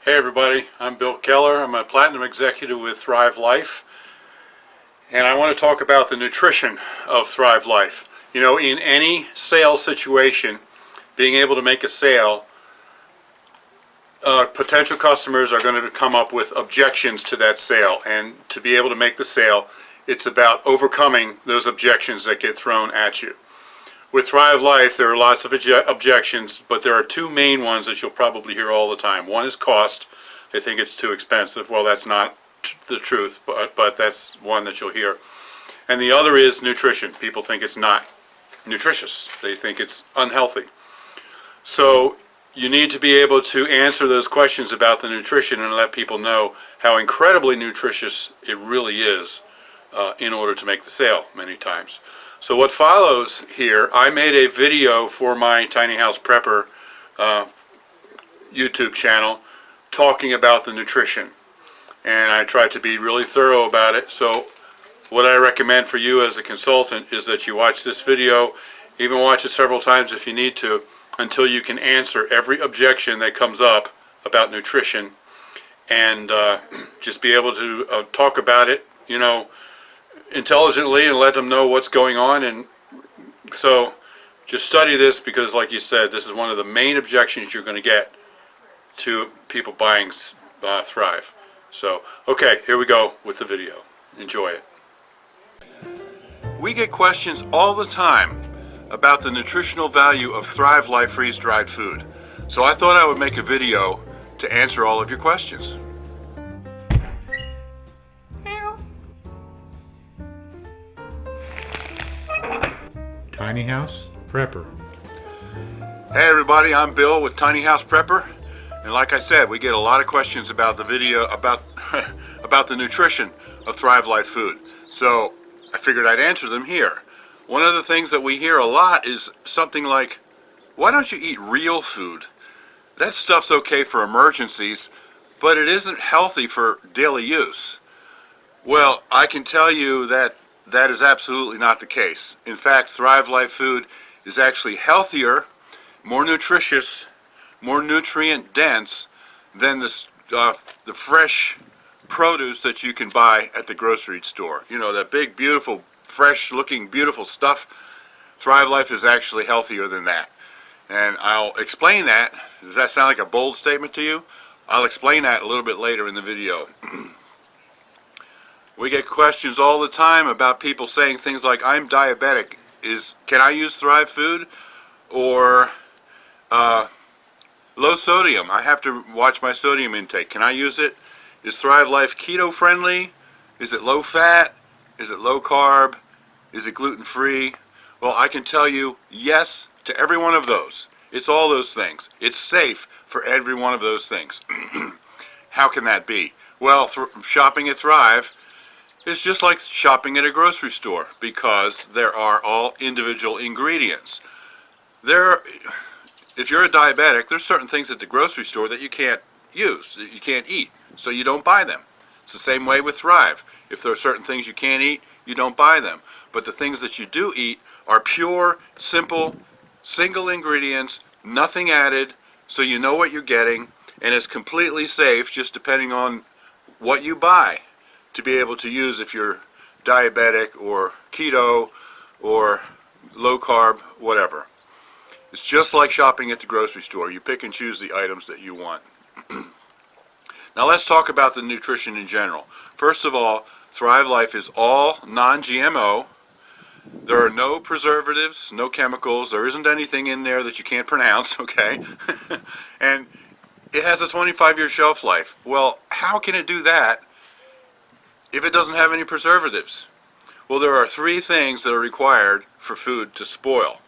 Hey everybody, I'm Bill Keller. I'm a Platinum Executive with Thrive Life, and I want to talk about the nutrition of Thrive Life. You know, in any sales situation, being able to make a sale, potential customers are going to come up with objections to that sale, and to be able to make the sale, it's about overcoming those objections that get thrown at you. With Thrive Life, there are lots of objections, but there are two main ones that you'll probably hear all the time. One is cost. They think it's too expensive. Well, that's not the truth, but that's one that you'll hear. And the other is nutrition. People think it's not nutritious. They think it's unhealthy. So you need to be able to answer those questions about the nutrition and let people know how incredibly nutritious it really is in order to make the sale many times. So what follows here, I made a video for my Tiny House Prepper YouTube channel talking about the nutrition, and I tried to be really thorough about it. So what I recommend for you as a consultant is that you watch this video, even watch it several times if you need to, until you can answer every objection that comes up about nutrition, and just be able to talk about it, you know, intelligently, and let them know what's going on. And so just study this, because like you said, this is one of the main objections you're going to get to people buying Thrive. So okay, here we go with the video. Enjoy it. We get questions all the time about the nutritional value of Thrive Life freeze-dried food, so I thought I would make a video to answer all of your questions. Tiny House Prepper. Hey everybody, I'm Bill with Tiny House Prepper, and like I said, we get a lot of questions about the video about about the nutrition of Thrive Life food. So I figured I'd answer them here. One of the things that we hear a lot is something like, why don't you eat real food? That stuff's okay for emergencies, but it isn't healthy for daily use. Well, I can tell you that that is absolutely not the case. In fact, Thrive Life food is actually healthier, more nutritious, more nutrient dense than the fresh produce that you can buy at the grocery store. You know, that big, beautiful, fresh looking, beautiful stuff. Thrive Life is actually healthier than that. And I'll explain that. Does that sound like a bold statement to you? I'll explain that a little bit later in the video. We get questions all the time about people saying things like, I'm diabetic. Can I use Thrive food? Or low sodium. I have to watch my sodium intake. Can I use it? Is Thrive Life keto friendly? Is it low fat? Is it low carb? Is it gluten free? Well, I can tell you yes to every one of those. It's all those things. It's safe for every one of those things. How can that be? Well, shopping at Thrive is just like shopping at a grocery store, because there are all individual ingredients. If you're a diabetic, there's certain things at the grocery store that you can't use, that you can't eat, so you don't buy them. It's the same way with Thrive. If there are certain things you can't eat, you don't buy them. But the things that you do eat are pure, simple, single ingredients, nothing added, so you know what you're getting, and it's completely safe, just depending on what you buy to be able to use if you're diabetic or keto or low carb, whatever. It's just like shopping at the grocery store. You pick and choose the items that you want. Now let's talk about the nutrition in general. First of all, Thrive Life is all non-GMO. There are no preservatives, no chemicals. There isn't anything in there that you can't pronounce, okay? And it has a 25-year shelf life. Well, how can it do that if it doesn't have any preservatives? Well, there are three things that are required for food to spoil: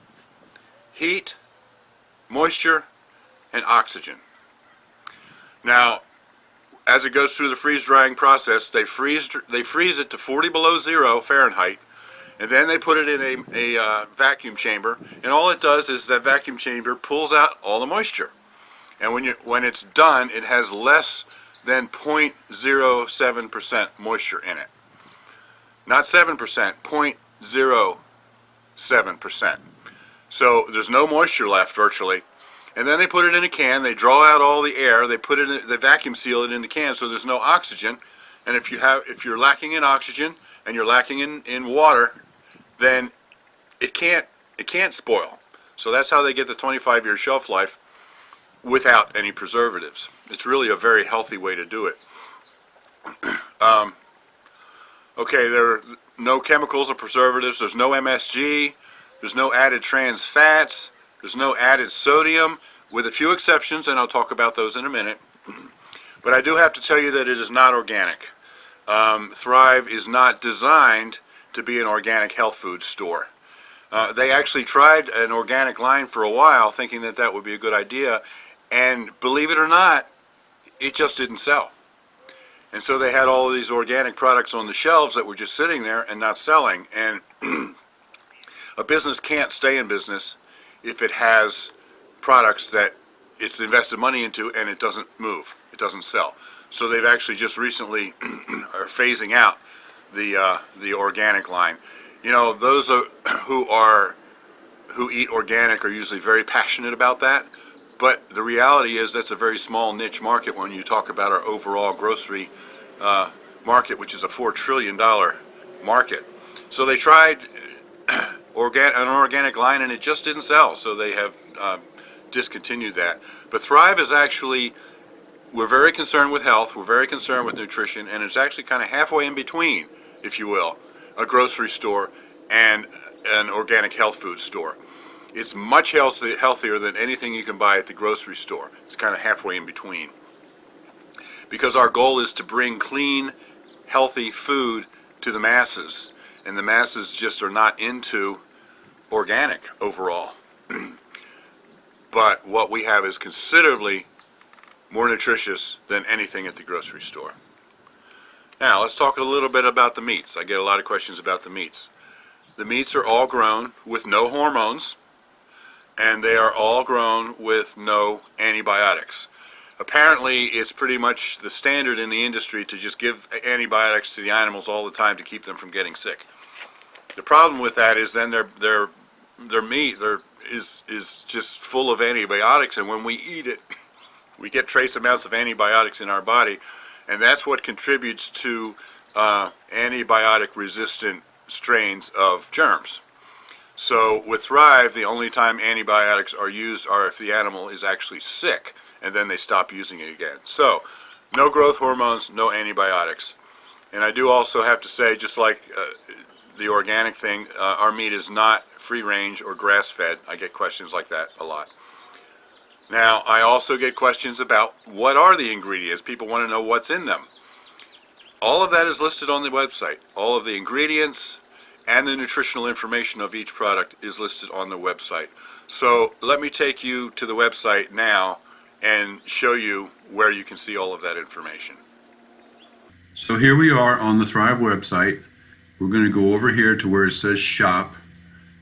heat, moisture, and oxygen. Now, as it goes through the freeze-drying process, they freeze it to 40 below zero Fahrenheit, and then they put it in a vacuum chamber, and all it does is that vacuum chamber pulls out all the moisture. And when it's done, it has less than 0.07% moisture in it. Not 7%, 0.07%. So there's no moisture left virtually, and then they put it in a can. They draw out all the air. They put it in, they vacuum seal it in the can so there's no oxygen. And if you're lacking in oxygen and you're lacking in water, then it can't spoil. So that's how they get the 25-year shelf life without any preservatives. It's really a very healthy way to do it. Okay, there are no chemicals or preservatives. There's no MSG. There's no added trans fats. There's no added sodium, with a few exceptions, and I'll talk about those in a minute. But I do have to tell you that it is not organic. Thrive is not designed to be an organic health food store. They actually tried an organic line for a while, thinking that that would be a good idea, and believe it or not, it just didn't sell. And so they had all of these organic products on the shelves that were just sitting there and not selling. And a business can't stay in business if it has products that it's invested money into and it doesn't move, it doesn't sell. So they've actually just recently are phasing out the organic line. You know, those who eat organic are usually very passionate about that. But the reality is that's a very small niche market when you talk about our overall grocery market, which is a $4 trillion market. So they tried an organic line and it just didn't sell. So they have discontinued that. But Thrive is actually, we're very concerned with health, we're very concerned with nutrition, and it's actually kind of halfway in between, if you will, a grocery store and an organic health food store. It's much healthier than anything you can buy at the grocery store. It's kind of halfway in between. Because our goal is to bring clean, healthy food to the masses. And the masses just are not into organic overall. But what we have is considerably more nutritious than anything at the grocery store. Now, let's talk a little bit about the meats. I get a lot of questions about the meats. The meats are all grown with no hormones, and they are all grown with no antibiotics. Apparently, it's pretty much the standard in the industry to just give antibiotics to the animals all the time to keep them from getting sick. The problem with that is then their meat is just full of antibiotics, and when we eat it, we get trace amounts of antibiotics in our body, and that's what contributes to antibiotic-resistant strains of germs. So with Thrive, the only time antibiotics are used are if the animal is actually sick, and then they stop using it again. So no growth hormones, no antibiotics. And I do also have to say, just like the organic thing, our meat is not free range or grass-fed. I get questions like that a lot. Now, I also get questions about what are the ingredients. People want to know what's in them. All of that is listed on the website. All of the ingredients and the nutritional information of each product is listed on the website. So let me take you to the website now and show you where you can see all of that information. So here we are on the Thrive website. We're going to go over here to where it says shop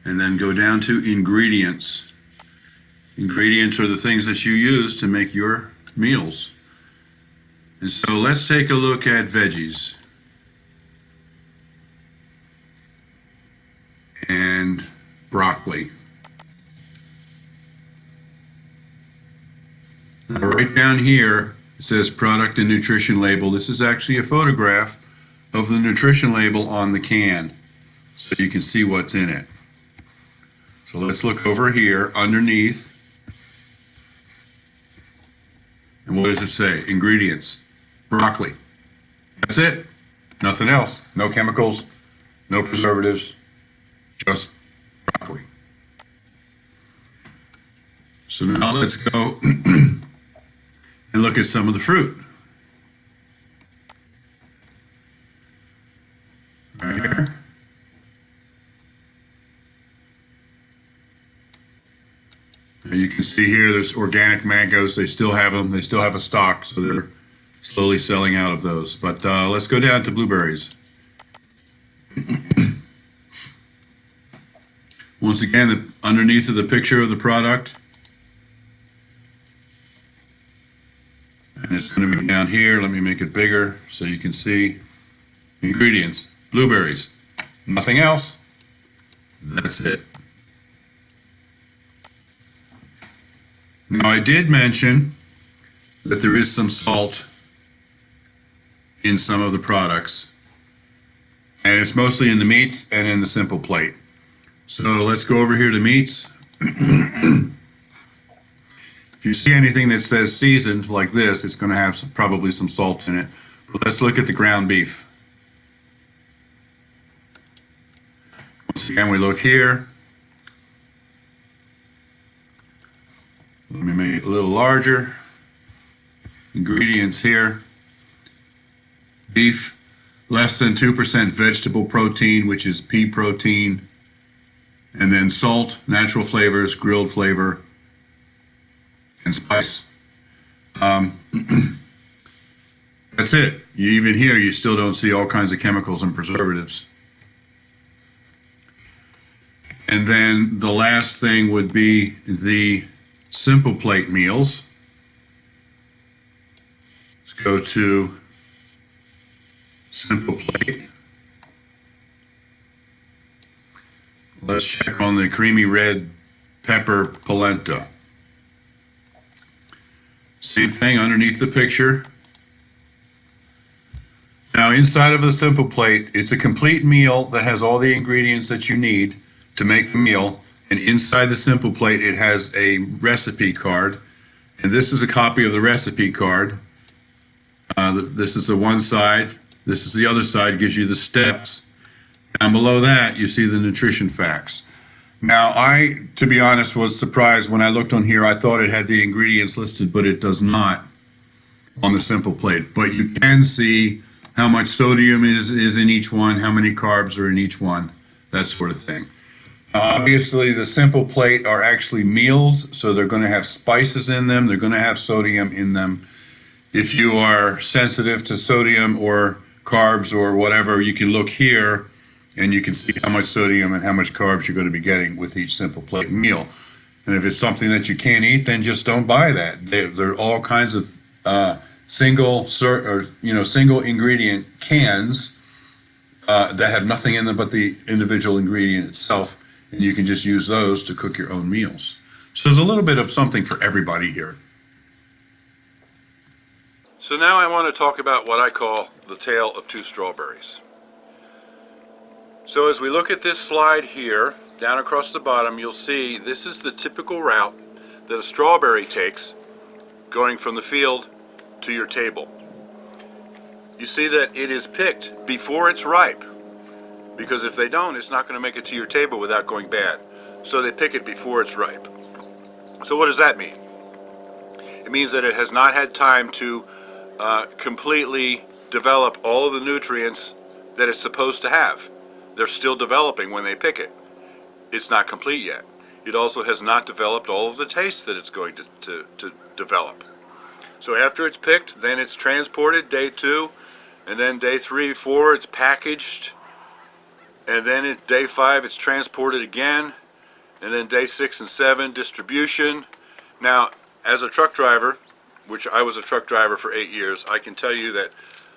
and then go down to ingredients. Ingredients are the things that you use to make your meals. And so let's take a look at veggies. And broccoli. Now right down here it says product and nutrition label. This is actually a photograph of the nutrition label on the can so you can see what's in it. So let's look over here underneath. And what does it say? Ingredients. Broccoli. That's it. Nothing else. No chemicals, no preservatives. Just broccoli. So now let's go and look at some of the fruit. Right here. Now you can see here there's organic mangoes. They still have them. They still have a stock, so they're slowly selling out of those. But let's go down to blueberries. Once again, underneath of the picture of the product, and it's going to be down here. Let me make it bigger so you can see ingredients. Blueberries, nothing else. That's it. Now, I did mention that there is some salt in some of the products, and it's mostly in the meats and in the simple plate. So let's go over here to meats. If you see anything that says seasoned like this, it's going to have probably some salt in it. But let's look at the ground beef. Once again, we look here. Let me make it a little larger. Ingredients here. Beef, less than 2% vegetable protein, which is pea protein. And then salt, natural flavors, grilled flavor, and spice. That's it. Even here, you still don't see all kinds of chemicals and preservatives. And then the last thing would be the simple plate meals. Let's go to simple plate. Let's check on the creamy red pepper polenta. Same thing underneath the picture. Now inside of the simple plate, it's a complete meal that has all the ingredients that you need to make the meal. And inside the simple plate, it has a recipe card. And this is a copy of the recipe card. This is the one side. This is the other side, gives you the steps. Down below that, you see the nutrition facts. Now, I, to be honest, was surprised when I looked on here. I thought it had the ingredients listed, but it does not on the simple plate. But you can see how much sodium is in each one, how many carbs are in each one, that sort of thing. Obviously, the simple plate are actually meals, so they're going to have spices in them. They're going to have sodium in them. If you are sensitive to sodium or carbs or whatever, you can look here and you can see how much sodium and how much carbs you're going to be getting with each simple plate meal. And if it's something that you can't eat, then just don't buy that. There are all kinds of single ingredient cans that have nothing in them but the individual ingredient itself, and you can just use those to cook your own meals. So there's a little bit of something for everybody here. So now I want to talk about what I call the tale of two strawberries. So as we look at this slide here, down across the bottom, you'll see this is the typical route that a strawberry takes going from the field to your table. You see that it is picked before it's ripe, because if they don't, it's not going to make it to your table without going bad. So they pick it before it's ripe. So what does that mean? It means that it has not had time to completely develop all of the nutrients that it's supposed to have. They're still developing when they pick it. It's not complete yet. It also has not developed all of the tastes that it's going to develop. So after it's picked, then it's transported day 2, and then day 3, 4, it's packaged, and then at day 5, it's transported again, and then day 6 and 7, distribution. Now, as a truck driver, which I was a truck driver for 8 years, I can tell you that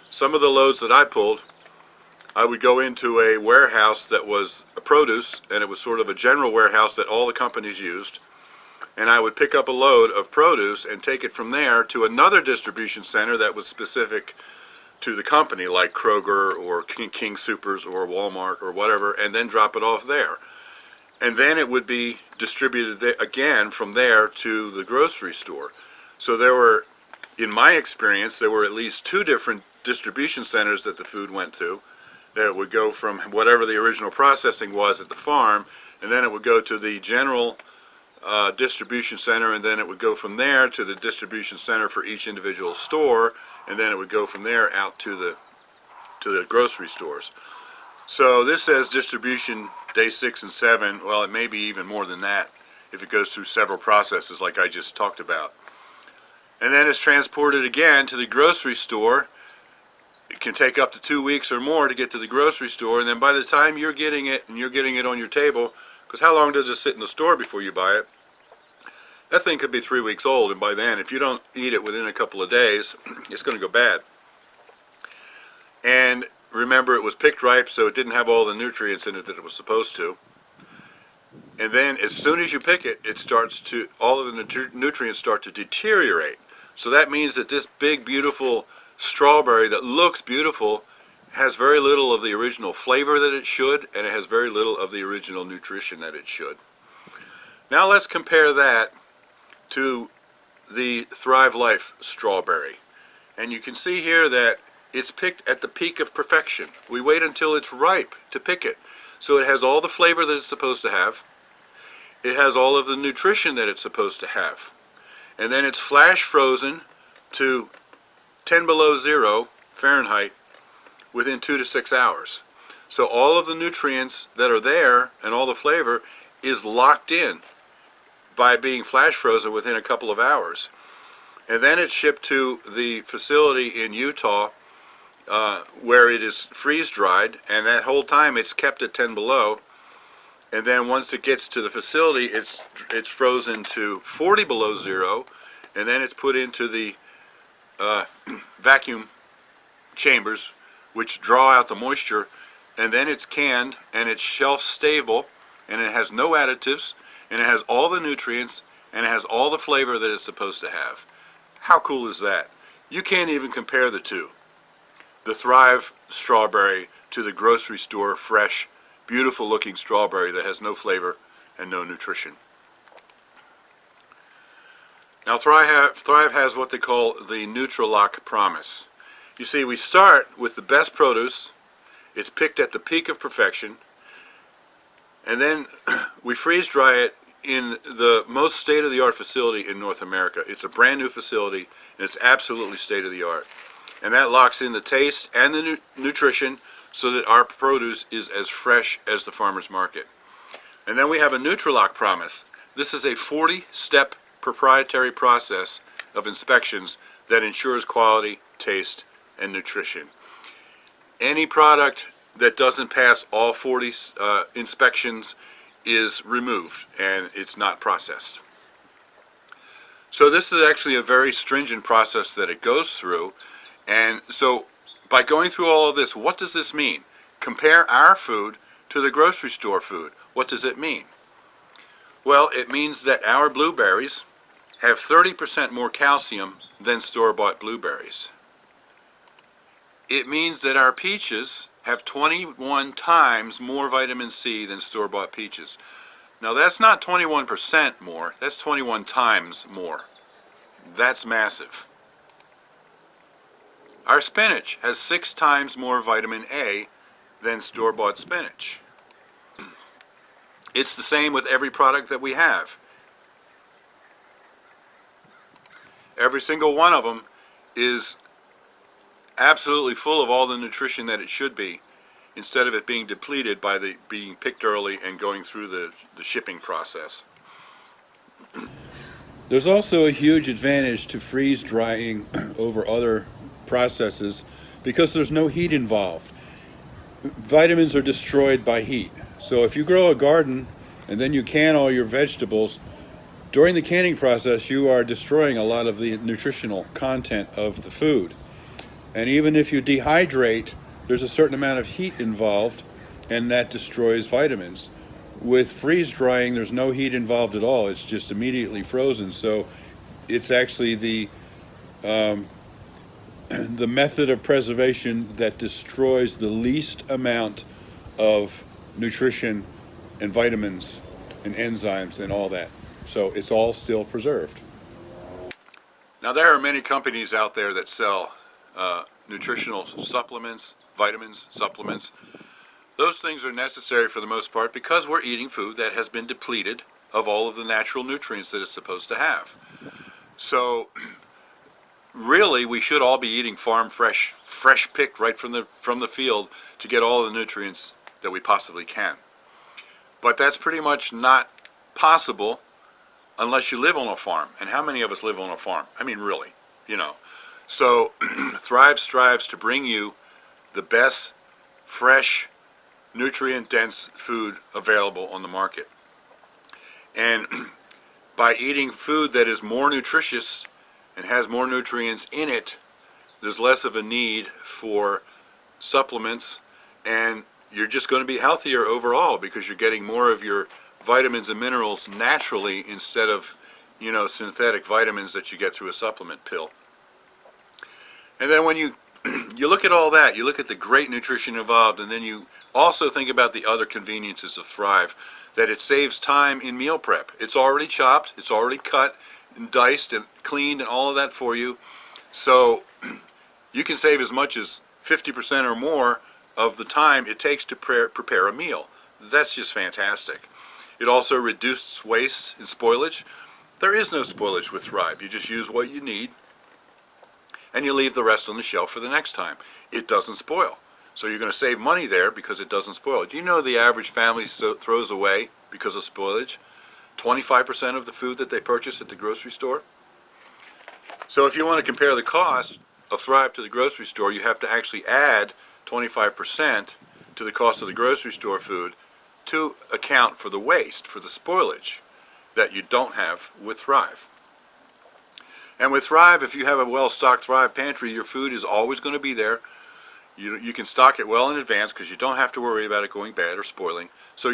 some of the loads that I pulled, I would go into a warehouse that was a produce, and it was sort of a general warehouse that all the companies used, and I would pick up a load of produce and take it from there to another distribution center that was specific to the company, like Kroger or King Supers or Walmart or whatever, and then drop it off there. And then it would be distributed again from there to the grocery store. So there were, in my experience, there were at least 2 different distribution centers that the food went to. That it would go from whatever the original processing was at the farm, and then it would go to the general distribution center, and then it would go from there to the distribution center for each individual store, and then it would go from there out to the grocery stores. So this says distribution day 6 and 7. Well, it may be even more than that if it goes through several processes like I just talked about. And then it's transported again to the grocery store. It can take up to 2 weeks or more to get to the grocery store, and then by the time you're getting it and you're getting it on your table, because how long does it sit in the store before you buy it? That thing could be 3 weeks old, and by then, if you don't eat it within a couple of days, it's going to go bad. And remember, it was picked ripe, so it didn't have all the nutrients in it that it was supposed to. And then as soon as you pick it, all of the nutrients start to deteriorate. So that means that this big, beautiful strawberry that looks beautiful has very little of the original flavor that it should, and it has very little of the original nutrition that it should. Now let's compare that to the Thrive Life strawberry. And you can see here that it's picked at the peak of perfection. We wait until it's ripe to pick it. So it has all the flavor that it's supposed to have. It has all of the nutrition that it's supposed to have. And then it's flash frozen to 10 below 0 Fahrenheit within 2 to 6 hours. So all of the nutrients that are there and all the flavor is locked in by being flash frozen within a couple of hours. And then it's shipped to the facility in Utah where it is freeze dried, and that whole time it's kept at 10 below. And then once it gets to the facility, it's frozen to 40 below 0, and then it's put into the vacuum chambers, which draw out the moisture, and then it's canned, and it's shelf stable, and it has no additives, and it has all the nutrients, and it has all the flavor that it's supposed to have. How cool is that? You can't even compare the two. The Thrive strawberry to the grocery store fresh, beautiful looking strawberry that has no flavor and no nutrition. Now Thrive has what they call the Nutri-Lock promise. You see, we start with the best produce. It's picked at the peak of perfection, and then we freeze dry it in the most state-of-the-art facility in North America. It's a brand new facility, and it's absolutely state-of-the-art. And that locks in the taste and the nutrition so that our produce is as fresh as the farmer's market. And then we have a Nutri-Lock promise. This is a 40-step proprietary process of inspections that ensures quality, taste, and nutrition. Any product that doesn't pass all 40 inspections is removed, and it's not processed. So this is actually a very stringent process that it goes through. And so by going through all of this, what does this mean? Compare our food to the grocery store food. What does it mean? Well, it means that our blueberries have 30% more calcium than store-bought blueberries. It means that our peaches have 21 times more vitamin C than store-bought peaches. Now that's not 21% more, that's 21 times more. That's massive. Our spinach has 6 times more vitamin A than store-bought spinach. It's the same with every product that we have. Every single one of them is absolutely full of all the nutrition that it should be, instead of it being depleted by being picked early and going through the shipping process. There's also a huge advantage to freeze drying over other processes because there's no heat involved. Vitamins are destroyed by heat. So if you grow a garden and then you can all your vegetables, during the canning process you are destroying a lot of the nutritional content of the food. And even if you dehydrate, there's a certain amount of heat involved, and that destroys vitamins. With freeze drying, there's no heat involved at all. It's just immediately frozen. So it's actually the method of preservation that destroys the least amount of nutrition and vitamins and enzymes and all that. So it's all still preserved. Now there are many companies out there that sell nutritional supplements, vitamins, supplements. Those things are necessary for the most part because we're eating food that has been depleted of all of the natural nutrients that it's supposed to have. So really we should all be eating farm fresh picked right from the field to get all the nutrients that we possibly can. But that's pretty much not possible unless you live on a farm. And how many of us live on a farm? I mean, really, you know. So Thrive strives to bring you the best, fresh, nutrient-dense food available on the market. And by eating food that is more nutritious and has more nutrients in it, there's less of a need for supplements, and you're just going to be healthier overall because you're getting more of your vitamins and minerals naturally instead of, synthetic vitamins that you get through a supplement pill. And then when you look at all that, you look at the great nutrition involved, and then you also think about the other conveniences of Thrive, that it saves time in meal prep. It's already chopped, it's already cut and diced and cleaned and all of that for you. So you can save as much as 50% or more of the time it takes to prepare a meal. That's just fantastic. It also reduces waste and spoilage. There is no spoilage with Thrive. You just use what you need and you leave the rest on the shelf for the next time. It doesn't spoil. So you're going to save money there because it doesn't spoil. Do you know the average family throws away because of spoilage 25% of the food that they purchase at the grocery store? So if you want to compare the cost of Thrive to the grocery store, you have to actually add 25% to the cost of the grocery store food to account for the waste, for the spoilage that you don't have with Thrive. And with Thrive, if you have a well-stocked Thrive pantry, your food is always going to be there. You can stock it well in advance because you don't have to worry about it going bad or spoiling. So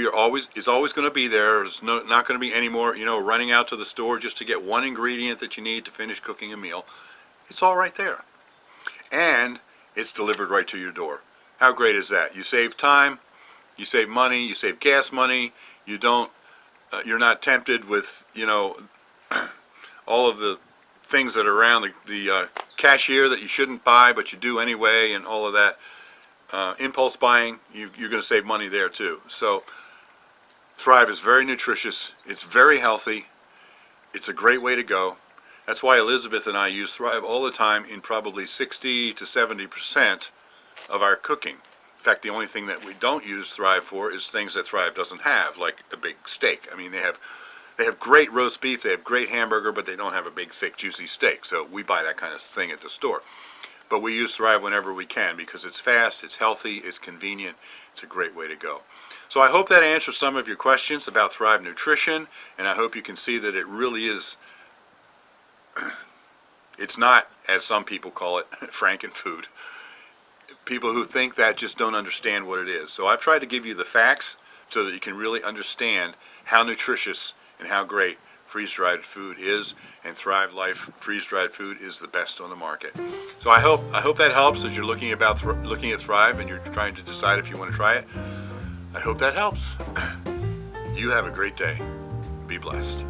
it's always going to be there. There's not going to be any more, running out to the store just to get one ingredient that you need to finish cooking a meal. It's all right there. And it's delivered right to your door. How great is that? You save time, you save money, you save gas money. You're not tempted with, all of the things that are around the cashier that you shouldn't buy, but you do anyway, and all of that. Impulse buying, you're going to save money there too. So Thrive is very nutritious. It's very healthy. It's a great way to go. That's why Elizabeth and I use Thrive all the time in probably 60 to 70% of our cooking. In fact, the only thing that we don't use Thrive for is things that Thrive doesn't have, like a big steak. I mean, they have great roast beef, they have great hamburger, but they don't have a big, thick, juicy steak. So we buy that kind of thing at the store. But we use Thrive whenever we can because it's fast, it's healthy, it's convenient, it's a great way to go. So I hope that answers some of your questions about Thrive Nutrition, and I hope you can see that it really is, it's not, as some people call it, Frankenfood. People who think that just don't understand what it is. So I've tried to give you the facts so that you can really understand how nutritious and how great freeze-dried food is, and Thrive Life freeze-dried food is the best on the market. So I hope that helps as you're looking at Thrive and you're trying to decide if you want to try it. I hope that helps. You have a great day. Be blessed.